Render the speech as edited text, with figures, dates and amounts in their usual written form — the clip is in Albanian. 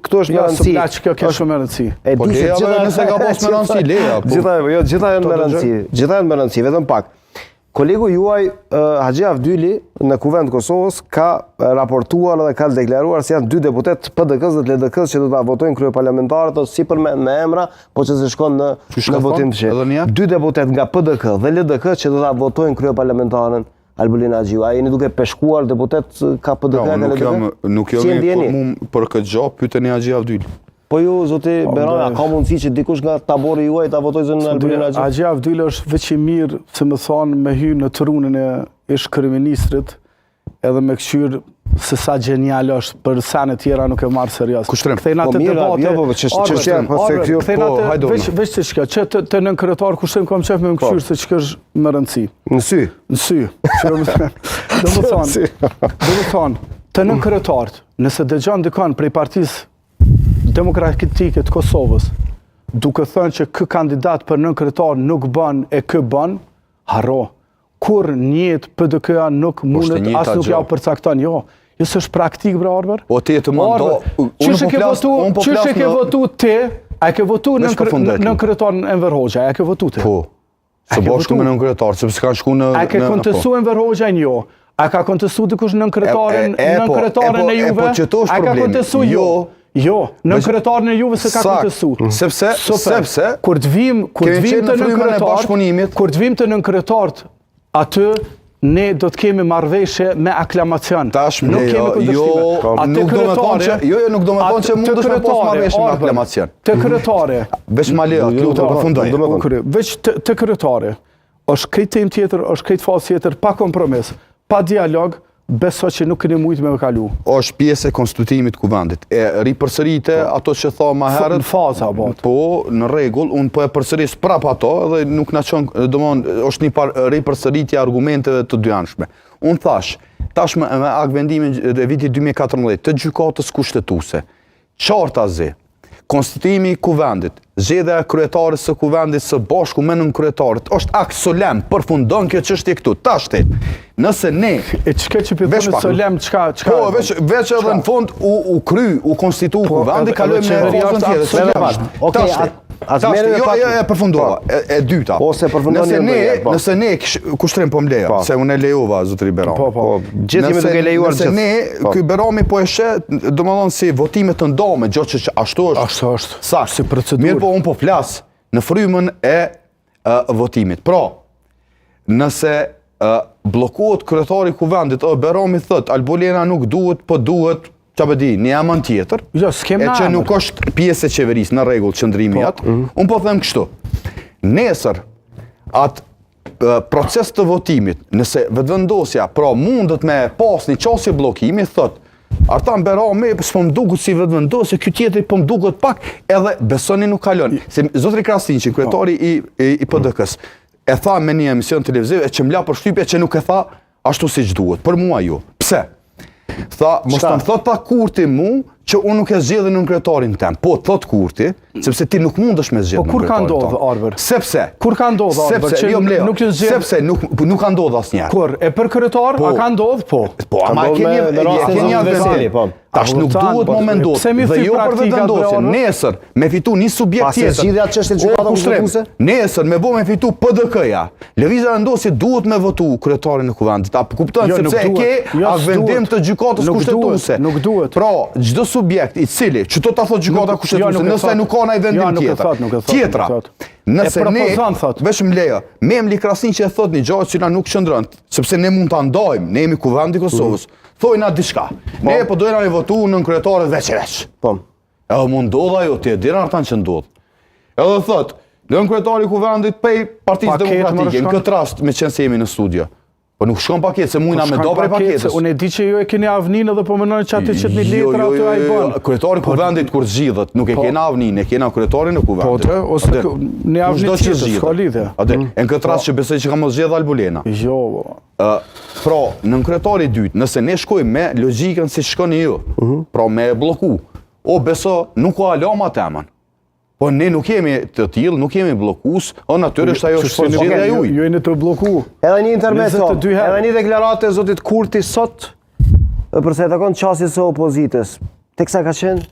këtu është me rëndësi. Ja, kjo ka shumë rëndësi. Po leja nëse ka pas me rëndësi, leja. Gjitha janë me rëndësi, gjitha janë me rëndësi, vetëm pak. Kolegu juaj, Haxhi Avdyli, në Kuvend Kosovës, ka raportuar dhe ka deklaruar se janë 2 deputet PDK-s dhe LDK-s që do ta votojnë kryeparlamentarët ose si përmend me emra, po që se shkon në votim të fshehtë. 2 deputet nga PDK dhe LDK që do ta votojnë kryeparlamentaren Albulin Haxhiu. A jeni duke peshkuar deputet ka PDK dhe LDK? Nuk jam informuar për këtë gjë, pyeteni Haxhi Avdyli. Po ju, zoti Berona, ka mundësi që dikush nga tabori juaj ta votojë zërin Albulin Haxhiu? Haxhi Avdyli është veç i mirë, se më thonë, me hy në trunën e ish kryeministrit, edhe me këshyr se sa genial është, për sene tjera nuk e marrë serios. Kushtrim. Kthejna të debate. Veç të shka, që të nën kryetar kushtim kam qef me më këshyr se që është më rëndësi. Në sy. Në sy. Do më thonë, të nën kryetarët, nëse dëgjon dikon prej partisë demokratike të Kosovës, duke thënë që kë kandidat për nën kryetar nuk bën e kë bën, harro. Kur njët PDK-a nuk mundet, as nuk ja u përcakton, jo. Jo s'është praktik, bre Arber. Po ti të mando, Qysh e ke votu ti, a e ke votu nën kryetar në Enver Hoxha, a e ke votu ti? Po, së bashku me nën kryetar, sepse s'kan shku në... A ke kontestu Enver Hoxha jo? A ka kontestu dikush nën kryetaren e Juve? A ka kontestu jo? Jo, në kryetarën e Juve se ka kontestu. Sepse, kur të vim të nën kryetarët, aty ne do të kemi marrëveshje me aklamacion. Nuk kemi kontestime. Nuk do me thonë që mund është me pas marrëveshje me aklamacion. Të kryetare. Veç ma leja, të lutë përfundoj. Veç të kryetare. Është krejt tim tjetër, është krejt fazë tjetër, pa kompromis, pa dialog, beso që nuk keni mujtë me kalu. Është pjesë e konstituimit kuvendit. E ripërsërite ato që tha ma herët. Në faza, abat. Po, në regull, unë po e përsëris prap ato dhe nuk na qënë, domon, është një ripërsëritje argumenteve të dyanshme. Unë thash, tashme me akvendimin e vitit 2014 të gjykatës kushtetuese, qarta zi, konstituimi i kuvendit, zgjedhja e kryetarit së kuvendit së bashku me nën kryetarit, është akt solem, përfundon kjo çështje këtu. Tashtet, nëse ne... E çka që përdojnë solem, çka... Po, veç edhe në fond u konstitu kuvendi, kalojmë në fazën tjetër. Jo, përfundova, e dyta. Nëse ne, kushtrim po mleja, se unë e lejova, zotëri Berami. Nëse ne, këj Berami po e she, do më thonë si votimet të ndome, gjotë që ashtu është. Si procedurë. Mirë po, unë po flasë në frymën e votimit. Pra, nëse blokohet kryetari kuvendit, Berami thët, Albulena nuk duhet, po duhet, qa për di, një amën tjetër, e që nuk është pjesë e qeverisë në regullë qëndrimi atë, unë po them kështu. Nesër, atë proces të votimit, nëse vetëvendosja, pra mundet me pas një qasje blokimi, thot, Artan Berami, s'po më duket si vetëvendosje, kjo tjetëri po më duket pak, edhe besoni nuk kalon. Se zotri Krasniqi, kryetari i PDK-s, e tha me një emision televiziv, e që m'la për shtypje që nuk e tha ashtu si që duhet, për mua ju. Pse? Tha, mos të më thot ta Kurti mu që unë nuk e zgjedhë në kryetarin tem. Po, thot Kurti, sepse ti nuk mund është me zgjedhë në kryetarin tem. Po, kur ka ndodhë, Arber? Sepse? Kur ka ndodhë, Arber, që nuk të zgjedhë? Sepse nuk ka ndodhë asë njerë. Kur? E për kryetar, a ka ndodhë? Po. Po, ama e keni vendim. Tash nuk duhet më me ndodhë. Dhe jo për vetëvendosje. Nesër, me fitu një subjekt tjetër. Nesër, me bo me fitu PDK-ja. Lëvizja vendosje duhet me votu kryetarin e kuvendit. A kuptojnë sepse e ke vendim të gjykatës kushtetuese. Nuk duhet. Pra, çdo subjekt i cili, që do ta thotë gjykata kushtetuese, nëse nuk ka ndonjë vendim tjetër. Tjetra. Nëse ne, veç më leja, me Emli Krasniqi e thot një gjë që na nuk qëndron, sepse ne mund ta ndajmë, ne jemi kuvendi i Kosovës. Thojna diçka. Ne po dojna me votu nën kryetarët veç e veç. Po. Edhe mund ndodh ajo, ti e din artan që ndodh. Edhe thot, nën kryetari i kuvendit pej Partisë Demokratike, në këtë rast me qenë se jemi në studio. Po nuk shkon paketë, se mujna me do prej paketës. Unë e di që ju e keni avnin edhe po mënojnë që aty që të një letra aty a i banë. Kryetari i kuvendit kur zgjidhet, nuk e kena avnin, e kena kryetarin e kuvendit. Po, ose një avnin tjetër, s'ka lidhje. Në këtë rast që besoj që ka mos zgjedh Albulena. Jo. Pra, në kryetari i dytë, nëse ne shkojmë me logjikën si shkoni ju, pra me bloku, beso nuk ka alama temën. Po ne nuk jemi të tillë, nuk jemi blokus, natyrisht ajo është zgjedhja juaj. Ju jeni të bloku. Edhe një intermeco, edhe një deklaratë e zotit Kurti sot, përsa e takon qasjes së opozitës. Teksa ka qenë